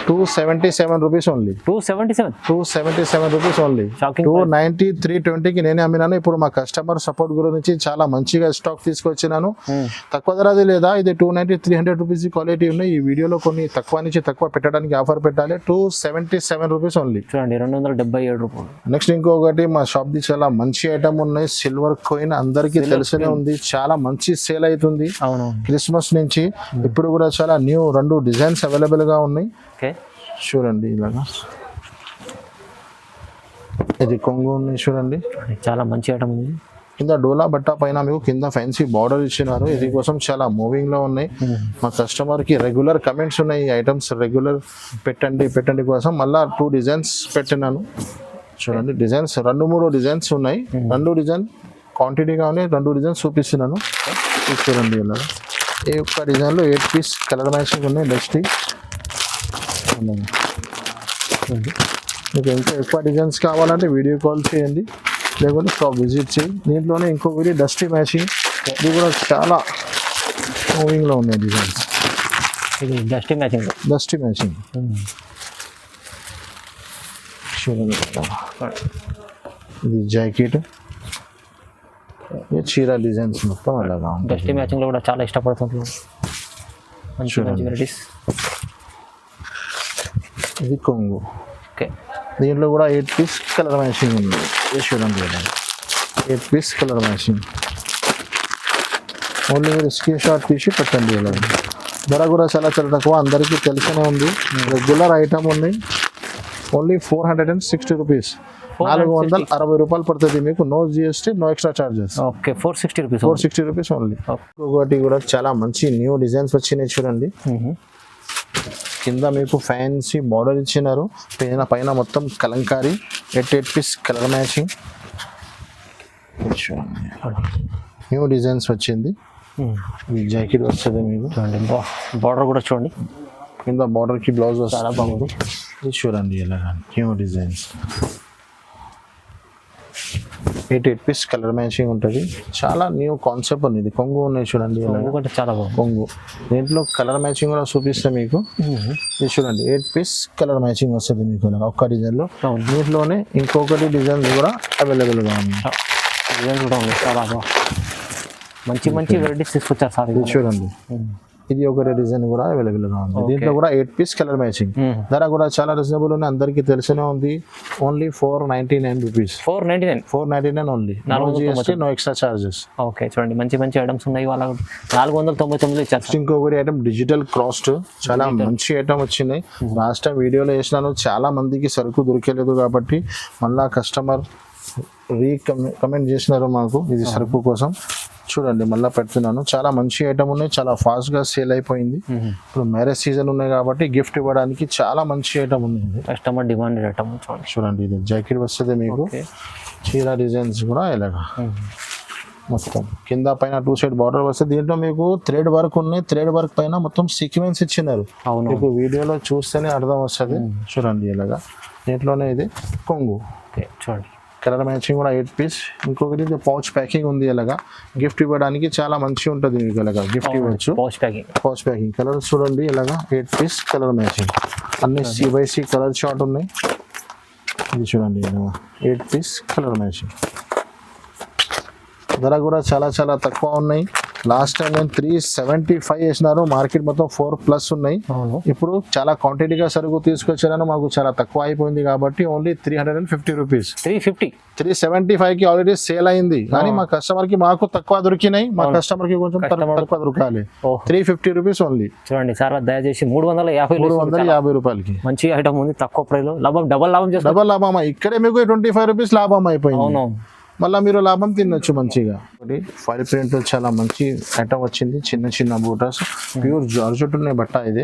277 రూపీస్ ఓన్లీ. 277 rupees only. 290, 320కి నేనే అమ్మినాను. ఇప్పుడు మా కస్టమర్ సపోర్ట్ గురించి చాలా మంచిగా స్టాక్ తీసుకొచ్చినాను. తక్కువ ధరది లేదా, ఇది 290, 300 రూపీస్ క్వాలిటీ ఉన్నాయి. ఈ వీడియోలో కొన్ని తక్కువ నుంచి తక్కువ పెట్టడానికి ఆఫర్ పెట్టాలి. 277 రూపీస్ ఓన్లీ. చూడండి, 277 రూపాయలు. నెక్స్ట్ ఇంకొకటి మా షాప్ది చాలా మంచి ఐటమ్ ఉన్నాయి. సిల్వర్ కాయిన్ అందరికీ తెలిసినే ఉంది, చాలా మంచి సేల్ అవుతుంది క్రిస్మస్ నుంచి. ఇప్పుడు కూడా చాలా న్యూ 2 డిజైన్స్ అవైలబుల్గా ఉన్నాయి. చూడండి, ఇలాగా ఇది కొంగు ఉంది. చూడండి, చాలా మంచి ఐటమ్ ఉంది. కింద డోలా బట్ట పైన మీకు కింద ఫ్యాన్సీ బార్డర్ ఇచ్చినారు. ఇది కోసం చాలా మూవింగ్ లో ఉన్నాయి. మా కస్టమర్ కి రెగ్యులర్ కమెంట్స్ ఉన్నాయి, ఈ ఐటమ్స్ రెగ్యులర్ పెట్టండి కోసం. మళ్ళా 2 డిజైన్స్ పెట్టినాను. చూడండి, డిజైన్స్ 2-3 డిజైన్స్ ఉన్నాయి. 2 డిజైన్ క్వాంటిటీగా ఉన్నాయి, 2 డిజైన్స్ చూపిస్తున్నాను. చూడండి, ఇలా ఈ ఒక్క డిజైన్లో 8 పీస్ కలర్ మ్యాచింగ్ ఉన్నాయి. డస్టీ మీకు ఇంకా ఎక్కువ డిజైన్స్ కావాలంటే వీడియో కాల్ చేయండి, లేకుంటే షాప్ విజిట్ చేయండి. దీంట్లోనే ఇంకొకటి డస్టీ మ్యాచింగ్, ఇది కూడా చాలా మూవింగ్లో ఉన్నాయి డిజైన్స్. ఇది డస్టీ మ్యాచింగ్. చూడండి, ఇది జాకెట్, ఇది చీర డిజైన్స్ మొత్తం అలాగా ఉంటాయి. డస్టీ మ్యాచింగ్లో కూడా చాలా ఇష్టపడుతుంటారు. మంచి వెరైటీస్. ఇది కొంగు. ఓకే, దీంట్లో కూడా 8 పీస్ కలర్ మ్యాచింగ్ ఉంది. చూడండి, 8 పీస్ కలర్ మ్యాచింగ్. ఓన్లీ మీరు స్క్రీన్ షాట్ తీసి పెట్టండి. ఇలా ధర కూడా చాలా చాలా తక్కువ, అందరికీ తెలిసినే ఉంది. రెగ్యులర్ ఐటమ్ ఉంది. ఓన్లీ 460 రూపీస్, 460 రూపాయలు పడుతుంది మీకు. No GST, no extra charges. Okay, 460 rupees only. ఒకటి కూడా చాలా మంచి న్యూ డిజైన్స్ వచ్చినాయి. చూడండి, కింద మీకు ఫ్యాన్సీ బార్డర్ ఇచ్చినారు, పైన మొత్తం Kalamkari 8 piece colour matching. New designs వచ్చింది. ఇది జాకెట్ వస్తుంది మీకు. చూడండి బార్డర్ కూడా చూడండి, కింద బార్డర్ కి బ్లౌజ్ చాలా వస్తుంది. బాగుంది. ఇది చూడండి ఇలా new designs 8 piece colour matching ఉంటుంది. చాలా న్యూ కాన్సెప్ట్ ఉంది. ఇది కొంగు ఉన్నాయి చూడండి ఇలా ఎందుకంటే చాలా బాగుంది. కొంగు దీంట్లో కలర్ మ్యాచింగ్ కూడా చూపిస్తే మీకు. ఇది చూడండి 8 పీస్ కలర్ మ్యాచింగ్ వస్తుంది మీకు ఇలా ఒక్క డిజైన్లో. దీంట్లోనే ఇంకొకటి డిజైన్ కూడా అవైలబుల్గా ఉంది. డిజైన్ కూడా ఉంది చాలా బాగా, మంచి మంచి వెరైటీస్ తీసుకొచ్చారు సార్. ఇది చూడండి ఇది ఒకటి డిజైన్ కూడా అవైలబుల్గా ఉంది. దీంట్లో కూడా 8 పీస్ కలర్ మ్యాచింగ్. ధర కూడా చాలా రీజనబుల్ ఉంది, అందరికీ తెలిసినే ఉంది. Only 499 rupees. 499 only. No GST, no extra charges. Okay చూడండి మంచి మంచి ఐటమ్స్ ఉన్నాయి. వాళ్ళ 499 ఇచ్చారు. ఇంకొకటి ఐటమ్ డిజిటల్ క్రాస్ట్, చాలా మంచి ఐటమ్ వచ్చినాయి. లాస్ట్ టైం వీడియోలో వేసినాను, చాలా మందికి సరుకు దొరకలేదు కాబట్టి మళ్ళా కస్టమర్ కమెంట్ చేసినారు మాకు ఇది సరుకు కోసం. చూడండి మళ్ళీ పెడుతున్నాను. చాలా మంచి ఐటమ్ ఉన్నాయి, చాలా ఫాస్ట్గా సేల్ అయిపోయింది. ఇప్పుడు మ్యారేజ్ సీజన్ ఉన్నాయి కాబట్టి గిఫ్ట్ ఇవ్వడానికి చాలా మంచి ఐటమ్ ఉంది. కస్టమర్ డిమాండెడ్ ఐటమ్ చూడండి ఇది జాకెట్ వస్తుంది మీకు. చీర డిజైన్స్ కూడా ఇలాగా మొత్తం కింద పైన 2 సైడ్ బార్డర్ వస్తుంది. దీంట్లో మీకు థ్రెడ్ వర్క్ ఉన్నాయి. థ్రెడ్ వర్క్ పైన మొత్తం సీక్వెన్స్ ఇచ్చినారు. మీకు వీడియోలో చూస్తేనే అర్థం వస్తుంది. చూడండి ఇలాగా దీంట్లోనే ఇది కొంగు. చూడండి కలర్ మ్యాచింగ్ కూడా 8 పీస్. ఇంకొకటి పౌచ్ ప్యాకింగ్ ఉంది. ఇలాగా గిఫ్ట్ ఇవ్వడానికి చాలా మంచిగా ఉంటుంది మీకు. ఇలాగా గిఫ్ట్ ఇవ్వచ్చు. పౌచ్ ప్యాకింగ్ కలర్ చూడండి ఇలాగా 8 పీస్ కలర్ మ్యాచింగ్. అన్ని C/C కలర్ షార్ట్ ఉన్నాయి. ఇది చూడండి 8 పీస్ కలర్ మ్యాచింగ్. ధర కూడా చాలా చాలా తక్కువ ఉన్నాయి. లాస్ట్ టైం నేను 375 వేసినారు, మార్కెట్ మొత్తం 4+ ఉన్నాయి. ఇప్పుడు చాలా క్వాంటిటీగా సరుకు తీసుకొచ్చాను, మాకు చాలా తక్కువ అయిపోయింది కాబట్టి ఓన్లీ 350 రూపీస్. 375కి ఆల్రెడీ సేల్ అయింది, కానీ మా కస్టమర్ కి మాకు తక్కువ దొరికినాయి. మా కస్టమర్ కి కొంచెం తక్కువ దొరకాలి. 350 రూపీస్ ఓన్లీ. చూడండి సార్ దయచేసి 350 రూపాయలకి మంచి ఐటమ్ ఉంది తక్కువ ప్రైస్ లో. లాభం డబల్ లాభం ఇక్కడే మీకు 25 రూపీస్ లాభం అయిపోయింది. మళ్ళీ మీరు లాభం తినొచ్చు మంచిగా. ఫైల్ ప్రింట్ చాలా మంచి ఐటమ్ వచ్చింది. చిన్న చిన్న బూటాస్ ప్యూర్ జార్జెట్ ఉన్నాయి బట్ట. ఇది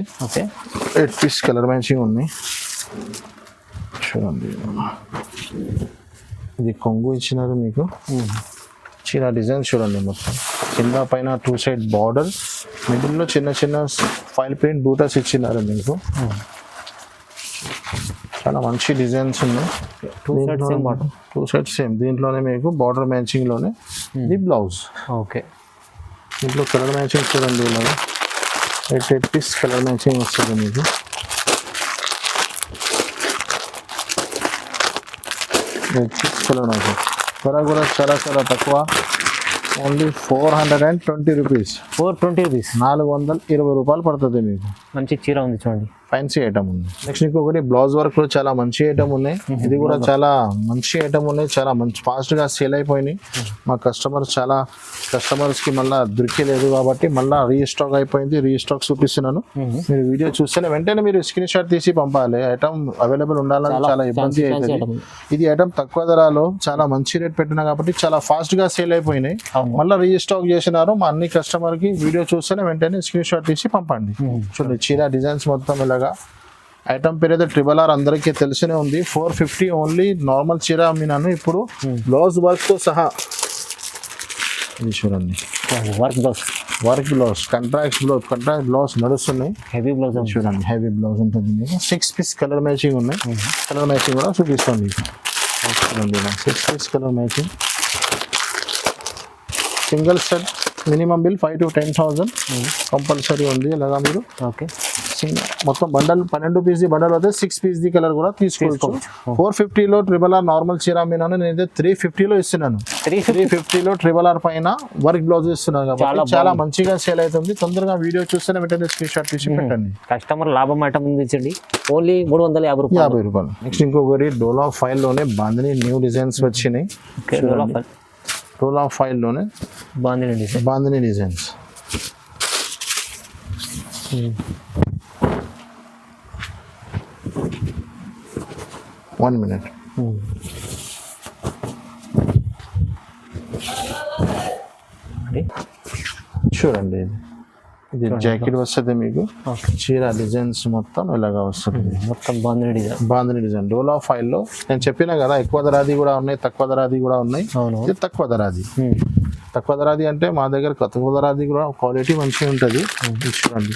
8 పీస్ కలర్ మ్యాచింగ్ ఉన్నాయి. చూడండి ఇది కొంగు ఇచ్చినారు మీకు. చిన్న డిజైన్ చూడండి మొత్తం కింద పైన 2 సైడ్ బార్డర్, మిడిల్లో చిన్న చిన్న ఫైల్ ప్రింట్ బూటాస్ ఇచ్చినారు మీకు. చాలా మంచి డిజైన్స్ ఉన్నాయి. 2 సైడ్ సేమ్. దీంట్లోనే మీకు బార్డర్ మ్యాచింగ్ లోనే ఇది బ్లౌజ్. ఓకే దీంట్లో కలర్ మ్యాచింగ్ చూడండి ఇలాగా 8 పీస్ కలర్ మ్యాచింగ్ వస్తుంది మీకు. కలర్ మ్యాచింగ్ ధర కూడా చాలా చాలా తక్కువ. Only 420 rupees. 420 రూపాయలు పడుతుంది మీకు. మంచి చీర ఉంది చూడండి, ఫ్యాన్సీ ఐటమ్ ఉంది. నెక్స్ట్ ఇంకొకటి బ్లౌజ్ వర్క్ కూడా చాలా మంచి ఐటమ్ ఉన్నాయి. ఇది కూడా చాలా మంచి ఐటమ్ ఉన్నాయి, చాలా మంచి ఫాస్ట్ గా సేల్ అయిపోయినాయి. మా కస్టమర్స్ కి మళ్ళీ దొరికలేదు కాబట్టి మళ్ళీ రీస్టాక్ అయిపోయింది. రీస్టాక్ చూపిస్తున్నాను. మీరు వీడియో చూస్తేనే వెంటనే మీరు స్క్రీన్ షాట్ తీసి పంపాలి. ఐటమ్ అవైలబుల్ ఉండాలని చాలా ఇబ్బంది అవుతుంది. ఇది ఐటమ్ తక్కువ ధరలో చాలా మంచి రేట్ పెట్టినా కాబట్టి చాలా ఫాస్ట్ గా సేల్ అయిపోయినాయి. మళ్ళీ రీస్టాక్ చేసినారు. మా అన్ని కస్టమర్ కి వీడియో చూస్తేనే వెంటనే స్క్రీన్ షాట్ తీసి పంపండి. చూడండి చీర డిజైన్స్ మొత్తం ఇలాగా. ఐటమ్ పేరు అయితే RRR అందరికీ తెలిసినే ఉంది. 450 ఓన్లీ. నార్మల్ చీర అమ్మినాను, ఇప్పుడు బ్లౌజ్ వర్క్ తో సహా. ఇది చూడండి వర్క్ బ్లౌజ్, కాంట్రాక్ట్ బ్లౌజ్ నడుస్తున్నాయి. హెవీ బ్లౌజ్ చూడండి, హెవీ బ్లౌజ్ ఉంటుంది మీకు. 6 పీస్ కలర్ మ్యాచింగ్ ఉన్నాయి. కలర్ మ్యాచింగ్ కూడా చూపిస్తుంది. చూడండి 6 piece colour matching. Single set minimum bill 5,000 to 10,000 compulsory ఉంది. ఇలాగా మీరు ఓకే మొత్తం బండల్ 12 పీస్ బండల్ అయితే 6 పీస్ కలర్ కూడా తీసుకోవచ్చు. 450లో RRR నార్మల్ చీర మీనాను నేనైతే 350లో ఇస్తున్నాను. 350లో RRR పైన వర్క్ బ్లౌజ్ ఇస్తున్నాను కాబట్టి చాలా మంచిగా సేల్ అవుతుంది. తొందరగా వీడియో చూస్తేనే వెంటనే స్క్రీన్ షాట్ తీసి పెట్టండి. కస్టమర్ లాభం ఐటమ్ ఇచ్చండి. ఓన్లీ 350 రూపాయలు. నెక్స్ట్ ఇంకొకటి డోలా ఫైల్ లోనే బాందిని న్యూ డిజైన్స్ వచ్చినాయి. డోలా ఫైల్ లోనే బాందిని డిజైన్స్. One minute. చూడండి ఇది జాకెట్ వస్తుంది మీకు. చీర డిజైన్స్ మొత్తం ఇలాగా వస్తుంది. మొత్తం బాందిని డిజైన్ డోలా ఫైల్ లో. నేను చెప్పినా కదా ఎక్కువ ధరాది కూడా ఉన్నాయి, తక్కువ ధరాది కూడా ఉన్నాయి. ఇది తక్కువ ధరాది. తక్కువ ధరది అంటే మా దగ్గర తక్కువ ధరది కూడా క్వాలిటీ మంచిగా ఉంటుంది. ఇది చూడండి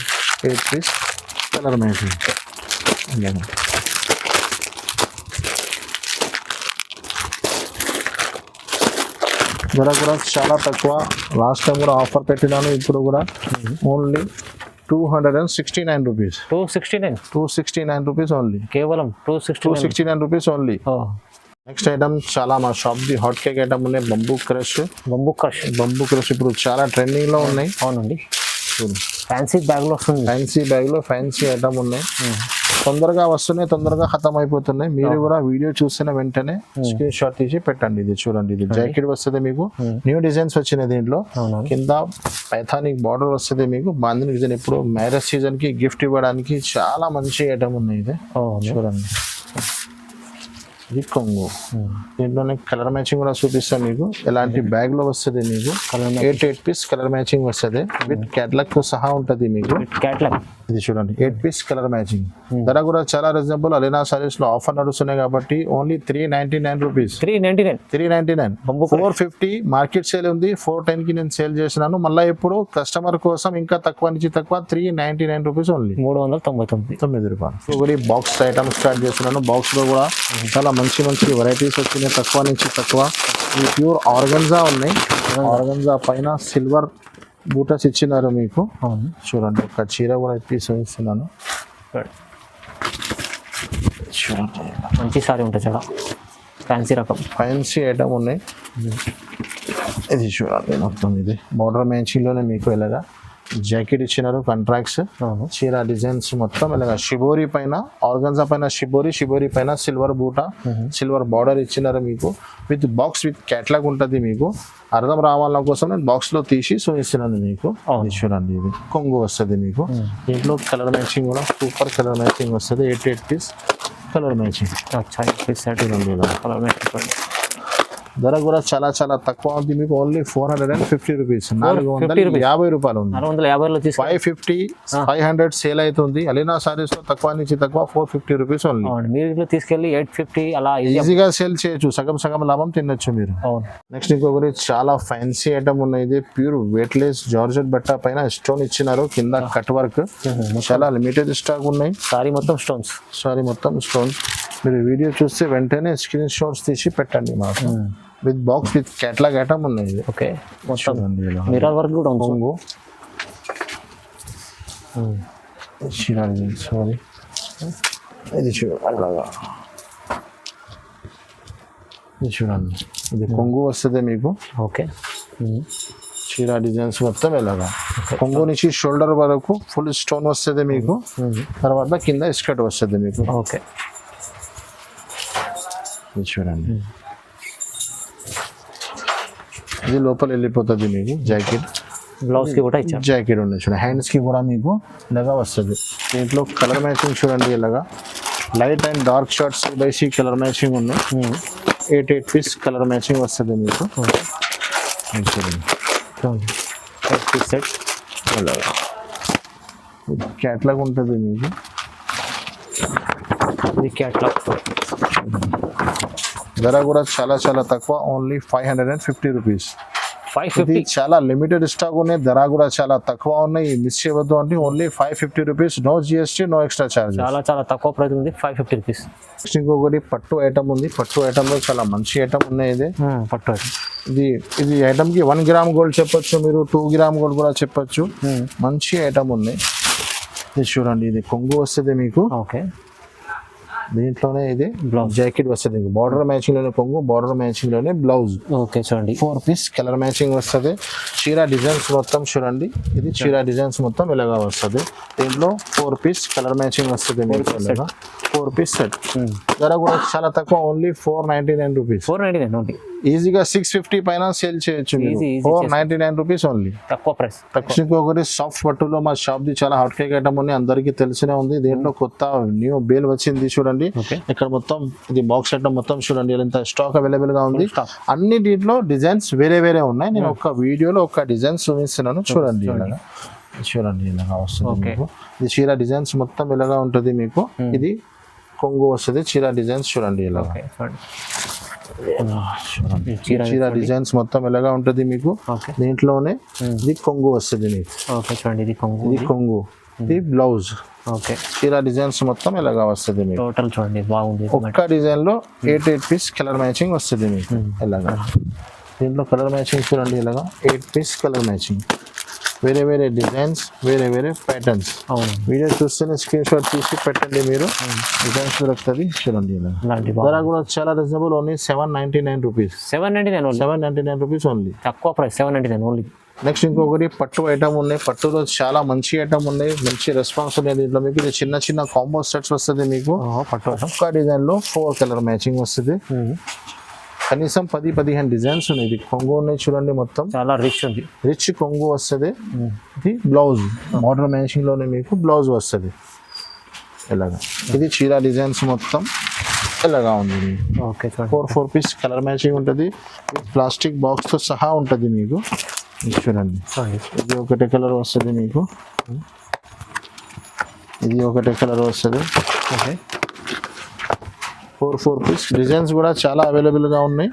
8 పీస్ కలర్ మ్యాచింగ్. ధర కూడా చాలా తక్కువ. లాస్ట్ టైం కూడా ఆఫర్ పెట్టినాను, ఇప్పుడు కూడా ఓన్లీ 269 రూపీస్. 269 రూపీస్ ఓన్లీ, కేవలం 269 రూపీస్ ఓన్లీ. నెక్స్ట్ ఐటమ్ చాలా మా shop the hot cake item ఉన్నాయి. బంబూ క్రష్ ఇప్పుడు చాలా ట్రెండింగ్ లో ఉన్నాయి. అవునండి, ఫ్యాన్సీ బ్యాగ్ లో వస్తుంది. ఫ్యాన్సీ ఐటమ్ ఉన్నాయి. తొందరగా వస్తున్నాయి, తొందరగా ఖతం అయిపోతున్నాయి. మీరు కూడా వీడియో చూసిన వెంటనే స్క్రీన్ షాట్ తీసి పెట్టండి. ఇది చూడండి, ఇది జాకెట్ వస్తుంది మీకు, న్యూ డిజైన్స్ వచ్చినాయి దీంట్లో. కింద పైథానిక్ బార్డర్ వస్తుంది మీకు. బాంధిని డిజైన్ ఇప్పుడు మ్యారేజ్ సీజన్ కి గిఫ్ట్ ఇవ్వడానికి చాలా మంచి ఐటమ్ ఉన్నాయి. ఇది చూడండి, ఇది కొంగు. దీంట్లోనే కలర్ మ్యాచింగ్ కూడా చూపిస్తాను మీకు. ఎలాంటి బ్యాగ్ లో వస్తుంది మీకు. 8 పీస్ కలర్ మ్యాచింగ్ వస్తుంది విత్ క్యాటలాగ్ తో సహా ఉంటుంది మీకు. ఇది చూడండి 8 పీస్ కలర్ మ్యాచింగ్. ధర కూడా చాలా రీజనబుల్. అలీనా సారీస్ లో ఆఫర్ నడుస్తున్నాయి కాబట్టి ఓన్లీ 399 రూపీస్. 399. 450 మార్కెట్ సేల్ ఉంది. 410 కి నేను సేల్ చేసినాను. మళ్ళీ ఇప్పుడు కస్టమర్ కోసం ఇంకా తక్కువ నుంచి తక్కువ 399 రూపీస్ ఓన్లీ, 399 రూపాయలు. ఒకటి బాక్స్ ఐటమ్ స్టార్ట్ చేస్తున్నాను. బాక్స్ లో కూడా చాలా మంచి వెరైటీస్ వచ్చినాయి, తక్కువ నుంచి తక్కువ. ఈ ప్యూర్ ఆర్గన్జా ఉన్నాయి. ఆర్గన్జా పైన సిల్వర్ బూటస్ ఇచ్చినారు మీకు. చూడండి, ఒక చీర కూడా ఇస్తున్నాను. చూడండి, మంచి సారీ ఉంటుంది, చాలా ఫ్యాన్సీ ఐటమ్ ఉన్నాయి. ఇది చూడండి, మొత్తం ఇది బార్డర్ మ్యాచింగ్ లోనే మీకు ఇలాగా జాకెట్ ఇచ్చినారు. కాంట్రాక్ట్స్, చీర డిజైన్స్ మొత్తం ఇలాగా షిబోరి పైన, ఆర్గన్జా పైన షిబోరి పైన సిల్వర్ బూటా, సిల్వర్ బార్డర్ ఇచ్చినారు మీకు. విత్ బాక్స్ విత్ క్యాటలాగ్ ఉంటుంది మీకు. అర్థం రావాల కోసం నేను బాక్స్ లో తీసి చూపిస్తున్నాను మీకు. ఇది చూడండి, ఇది కొంగు వస్తుంది మీకు. దీంట్లో కలర్ మ్యాచింగ్ కూడా సూపర్ కలర్ మ్యాచింగ్ వస్తుంది. 8 పీస్ కలర్ మ్యాచింగ్. ధర కూడా చాలా తక్కువ ఉంది మీకు. ఓన్లీ 450 రూపీస్, 450 రూపాయలు ఉంది. 550 500 సేల్ అవుతుంది. అలీనా సారీస్ లో తక్కువ నుంచి తక్కువ 450 రూపీస్ ఓన్లీ. మీరు తీసుకెళ్ళి 850 అలా ఈజీగా సేల్ చేయొచ్చు. సగం లాభం తినొచ్చు మీరు. నెక్స్ట్ ఇంకొకటి చాలా ఫ్యాన్సీ ఐటమ్ ఉన్నాయి. ఇది ప్యూర్ వెయిట్లెస్ జార్జెట్ బట్ట పైన స్టోన్ ఇచ్చినారు. కింద కట్ వర్క్. చాలా లిమిటెడ్ స్టాక్ ఉన్నాయి. సారీ మొత్తం స్టోన్స్. మీరు వీడియో చూస్తే వెంటనే స్క్రీన్ షాట్స్ తీసి పెట్టండి మాకు. With box with catalogue item ఉన్నాయి. ఓకే, మిర్రర్ వర్క్ కూడా ఉంది. సారీ, ఇది చూడండి, ఇది కొంగు వస్తుంది మీకు. ఓకే, చీర డిజైన్స్ మొత్తం ఎలాగా కొంగు నుంచి షోల్డర్ వరకు ఫుల్ స్టోన్ వస్తుంది మీకు. తర్వాత కింద స్కర్ట్ వస్తుంది మీకు. ఓకే, ఇది చూడండి, ఇది లోపల వెళ్ళిపోతుంది మీకు. జాకెట్, బ్లౌజ్ కి కూడా ఇచ్చారు. జాకెట్ ఉంది చూడండి. హ్యాండ్స్ కి కూడా మీకు ఇలాగా వస్తుంది. దీంట్లో కలర్ మ్యాచింగ్ చూడండి, ఇలాగా లైట్ అండ్ డార్క్ షర్ట్స్ బైసి కలర్ మ్యాచింగ్ ఉన్నాయి. 8 పీస్ కలర్ మ్యాచింగ్ వస్తుంది మీకు. చూడండి, 8 పీస్ సెట్ ఇలాగా క్యాట్లాగ్ ఉంటుంది మీకు. ఇది క్యాట్లాగ్. ధర కూడా చాలా తక్కువ. Only 550 rupees. 550. చాలా లిమిటెడ్ స్టాక్ ఉన్నాయి. ధర కూడా చాలా తక్కువ ఉన్నాయి. మిస్ చేయవద్దు అంటే only 550 rupees. No GST, no extra charge. చాలా తక్కువ ప్రైస్ ఉంది, 550 రూపీస్. నెక్స్ట్ ఇంకొకటి పట్టు ఐటమ్ ఉంది. పట్టు ఐటమ్ లో చాలా మంచి ఐటమ్ ఉన్నాయి. ఇది పట్టు ఐటమ్. ఇది ఐటమ్ కి 1 గ్రామ్ గోల్డ్ చెప్పొచ్చు మీరు, 2 గ్రామ్ గోల్డ్ కూడా చెప్పొచ్చు. మంచి ఐటమ్ ఉన్నాయి. ఇది చూడండి, ఇది కొంగు వస్తుంది మీకు. ఓకే, దీంట్లోనే ఇది బ్లౌజ్ జాకెట్ వస్తుంది. బార్డర్ మ్యాచింగ్ లోనే కొంగు, బార్డర్ మ్యాచింగ్ లోనే బ్లౌజ్. ఓకే, చూడండి 4 పీస్ కలర్ మ్యాచింగ్ వస్తుంది. చీర డిజైన్స్ మొత్తం చూడండి, ఇది చీర డిజైన్స్ మొత్తం ఇలాగా వస్తుంది. దీంట్లో 4 పీస్ కలర్ మ్యాచింగ్ వస్తుంది మీకు. 4 పీస్ సెట్. ధర కూడా చాలా తక్కువ. Only 499 rupees. 499 ఓన్లీ. ఈజీగా 650 పైన సేల్ చేయొచ్చు. 499 రూపీస్ ఓన్లీ, తక్కువ ప్రైస్. ఇంకొకటి సాఫ్ట్ పట్టులో మా షాప్ ది చాలా హాట్ కేక్ ఐటమ్ ఉంది, అందరికీ తెలిసినే ఉంది. దీంట్లో కొత్త న్యూ బేల్ వచ్చింది చూడండి. ఇక్కడ మొత్తం ఇది బాక్స్ ఐటమ్ మొత్తం చూడండి, ఇంత స్టాక్ అవైలబుల్ గా ఉంది. అన్ని దీంట్లో డిజైన్స్ వేరే ఉన్నాయి. నేను ఒక వీడియోలో ఒక డిజైన్స్ చూపిస్తున్నాను చూడండి. చూడండి ఇలాగా వస్తుంది. ఇది చీర డిజైన్స్ మొత్తం ఇలాగా ఉంటుంది మీకు. ఇది కొంగు వస్తుంది. చీర డిజైన్స్ చూడండి ఇలా. చీర డిజైన్స్ మొత్తం ఎలాగా ఉంటుంది మీకు. ఓకే దీంట్లోనే ఇది కొంగు వస్తుంది మీకు. ఓకే చూడండి ఇది కొంగు, ఇది కొంగు, ఇది బ్లౌజ్. ఓకే చీర డిజైన్స్ మొత్తం ఎలాగా వస్తుంది మీకు. టోటల్ చూడండి బాగుంది. ఒక్క డిజైన్ లో 8 పీస్ కలర్ మ్యాచింగ్ వస్తుంది మీకు. ఎలాగా దీంట్లో కలర్ మ్యాచింగ్ చూడండి, ఇలాగా 8 పీస్ కలర్ మ్యాచింగ్, వేరే వేరే డిజైన్స్, వేరే వేరే ప్యాటర్న్స్. అవును వీడియో చూస్తేనే స్క్రీన్ షాట్ తీసి పెట్టండి, మీరు డిజైన్స్ దొరుకుతుంది చూడండి. ఇలా ఇలాంటి ధర కూడా చాలా reasonable, only 799 rupees. 799 only, 799 rupees only, తక్కువ ప్రైస్ 799 ఓన్లీ. నెక్స్ట్ ఇంకొకటి పట్టు ఐటమ్ ఉన్నాయి. పట్టులో చాలా మంచి ఐటమ్ ఉన్నాయి, మంచి రెస్పాన్స్ ఉన్నాయి దీంట్లో మీకు. ఇది చిన్న చిన్న కాంబో సెట్స్ వస్తుంది మీకు. పట్టు ఒక్క డిజైన్ లో 4 కలర్ మ్యాచింగ్ వస్తుంది. కనీసం 10-15 డిజైన్స్ ఉన్నాయి. ఇది కొంగు ఉన్నాయి చూడండి, మొత్తం చాలా రిచ్ ఉంది. రిచ్ కొంగు వస్తుంది. ఇది బ్లౌజ్ మోడల్ మ్యాచింగ్ లోనే మీకు బ్లౌజ్ వస్తుంది ఇలాగా. ఇది చీర డిజైన్స్ మొత్తం ఇలాగా ఉంది. ఓకే 4 పీస్ కలర్ మ్యాచింగ్ ఉంటుంది, ప్లాస్టిక్ బాక్స్ తో సహా ఉంటుంది మీకు. ఇది చూడండి, ఇది ఒకటే కలర్ వస్తుంది మీకు, ఇది ఒకటే కలర్ వస్తుంది. ఓకే 4 పీస్ డిజైన్స్ కూడా చాలా అవైలబుల్ గా ఉన్నాయి.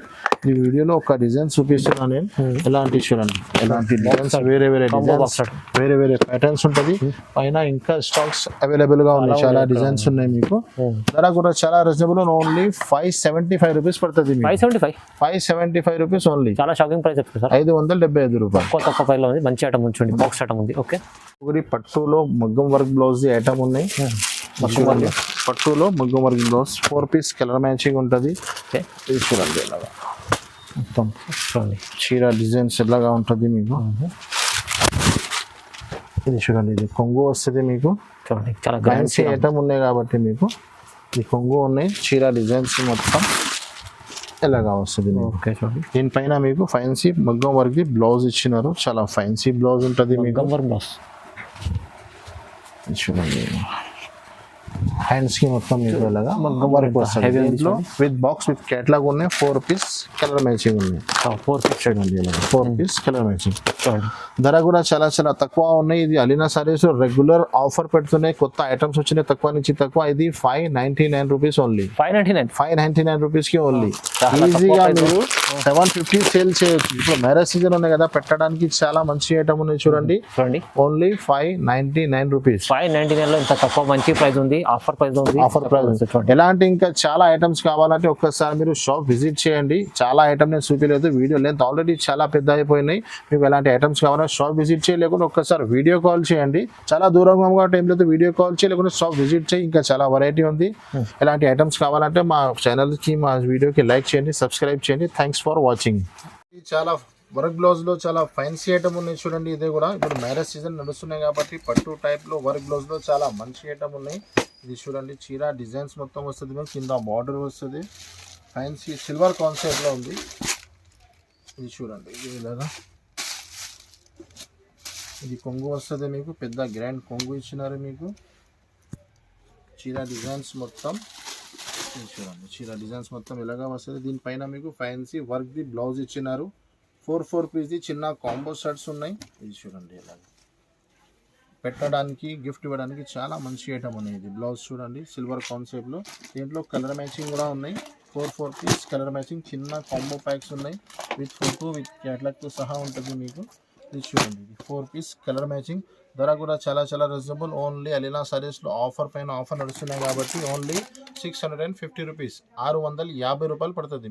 ఈ వీడియోలో ఒక డిజైన్ చూపిస్తున్నాను నేను. ఎలాంటి చూడండి, ఎలాంటి డిజైన్స్, వేరే వేరే డిజైన్స్, వేరే వేరే ప్యాటర్న్స్ ఉంటుంది. పైన ఇంకా స్టాక్స్ అవైలబుల్ గా ఉన్నాయి, చాలా డిజైన్స్ ఉన్నాయి మీకు. ధర కూడా చాలా రీజనబుల్, ఓన్లీ 575 రూపీస్ పడుతుంది. 575 రూపీస్ ఓన్లీ, చాలా షాకింగ్ ప్రైస్ చెప్తారు సార్. 575 రూపాయలు. తక్కువ ప్రైస్ లో ఉంది, మంచి ఐటమ్ ఉంచండి, బాక్స్ ఐటమ్ ఉంది. ఓకే ఒకటి పట్టులో మగ్గం వర్క్ బ్లౌజ్ ఐటమ్ ఉన్నాయి. పట్టులో మగ్గం work blouse 4 piece colour matching ఉంటుంది. ఇది చూడండి ఇలాగా మొత్తం చూడండి, చీర డిజైన్స్ ఎలాగా ఉంటుంది మీకు. ఇది చూడండి, ఇది కొంగు వస్తుంది మీకు. చూడండి చాలా ఫ్యాన్సీ ఐటమ్ ఉన్నాయి కాబట్టి మీకు ఈ కొంగు ఉన్నాయి. చీర డిజైన్స్ మొత్తం ఎలాగా వస్తుంది. ఓకే చూడండి, దీనిపైన మీకు ఫ్యాన్సీ మగ్గం వర్క్ బ్లౌజ్ ఇచ్చినారు, చాలా ఫ్యాన్సీ బ్లౌజ్ ఉంటుంది మీకు. బ్లౌజ్ చూడండి, హ్యాండ్స్ కి మొత్తం మీకు ఇలాగా మగ్గం వర్క్ వస్తుంది. దీంట్లో విత్ బాక్స్ విత్ కేటలాగ్ ఉన్నాయి. 4 పీస్ కలర్ మ్యాచింగ్ ఉన్నాయి. 4 పీస్ చూడండి, 4 పీస్ కలర్ మ్యాచింగ్. ధర కూడా చాలా చాలా తక్కువ ఉన్నాయి. ఇది అలీనా సారీస్ రెగ్యులర్ ఆఫర్ పెడుతున్నాయి, కొత్త ఐటమ్స్ వచ్చినాయి తక్కువ నుంచి తక్కువ. ఇది 599 రూపీస్ ఓన్లీ. 599 రూపీస్ కి ఓన్లీ. ఈజీగా మీరు 750 సేల్ చేయొచ్చు. ఇప్పుడు మ్యారేజ్ సీజన్ ఉన్నాయి కదా, పెట్టడానికి చాలా మంచి ఐటమ్ ఉన్నాయి చూడండి. Only 599 rupees. 599 లో ఇంత తక్కువ మంచి ప్రైస్ ఉంది, ఆఫర్ ప్రైస్ ఉంది. ఆఫర్ ప్రైస్ ఎలాంటి ఇంకా చాలా ఐటమ్స్ కావాలంటే ఒక్కసారి మీరు షాప్ విజిట్ చేయండి. చాలా ఐటమ్ నేను చూపించలేదు, వీడియో లెంత్ ఆల్రెడీ చాలా పెద్ద అయిపోయినాయి. మీకు ఎలాంటి ఐటమ్స్ కావాలంటే షాప్ విజిట్ చేయలేకుండా ఒక్కసారి వీడియో కాల్ చేయండి. చాలా దూరంగా కాబట్టి ఏం లేదు, వీడియో కాల్ చేయలేకుండా షాప్ విజిట్ చేయి. ఇంకా చాలా వెరైటీ ఉంది. ఎలాంటి ఐటమ్స్ కావాలంటే మా ఛానల్కి, మా వీడియోకి లైక్ చేయండి, సబ్స్క్రైబ్ చేయండి. Thanks for watching. చాలా వర్క్ బ్లౌజ్ లో చాలా ఫ్యాన్సీ ఐటమ్ ఉన్నాయి చూడండి. ఇది కూడా ఇప్పుడు మ్యారేజ్ సీజన్ నడుస్తున్నాయి కాబట్టి పట్టు టైప్ లో వర్క్ బ్లౌజ్ లో చాలా మంచి ఐటమ్ ఉన్నాయి. ఇది చూడండి, చీర డిజైన్స్ మొత్తం వస్తుంది మీకు, కింద బార్డర్ వస్తుంది, ఫ్యాన్సీ సిల్వర్ కాన్సెప్ట్ లో ఉంది. ఇది చూడండి, ఇది ఇలాగా ఇది కొంగు వస్తుంది మీకు, పెద్ద గ్రాండ్ కొంగు ఇచ్చినారు మీకు. చీర డిజైన్స్ మొత్తం ఇది చూడండి, చీర డిజైన్స్ మొత్తం ఇలాగా వస్తుంది. దీనిపైన మీకు ఫ్యాన్సీ వర్క్ ది బ్లౌజ్ ఇచ్చినారు. 4 పీస్ ది చిన్న కాంబో షర్ట్స్ ఉన్నాయి. ఇది చూడండి, ఇలాగా పెట్టడానికి గిఫ్ట్ ఇవ్వడానికి చాలా మంచి ఐటమ్ ఉన్నాయి. ఇది బ్లౌజ్ చూడండి, సిల్వర్ కాన్సెప్ట్ లో. దీంట్లో కలర్ మ్యాచింగ్ కూడా ఉన్నాయి. 4 పీస్ కలర్ మ్యాచింగ్ చిన్న కాంబో ప్యాక్స్ ఉన్నాయి, విత్ ఫోటో విత్ క్యాటలాగ్ తో సహా ఉంటుంది మీకు. ఇది చూడండి, ఇది 4 పీస్ కలర్ మ్యాచింగ్. ధర కూడా చాలా చాలా రీజనబుల్, ఓన్లీ అలీనా సారీస్ లో ఆఫర్ పైన ఆఫర్ నడుస్తున్నాయి కాబట్టి ఓన్లీ 650 రూపీస్, 650 రూపాయలు పడుతుంది.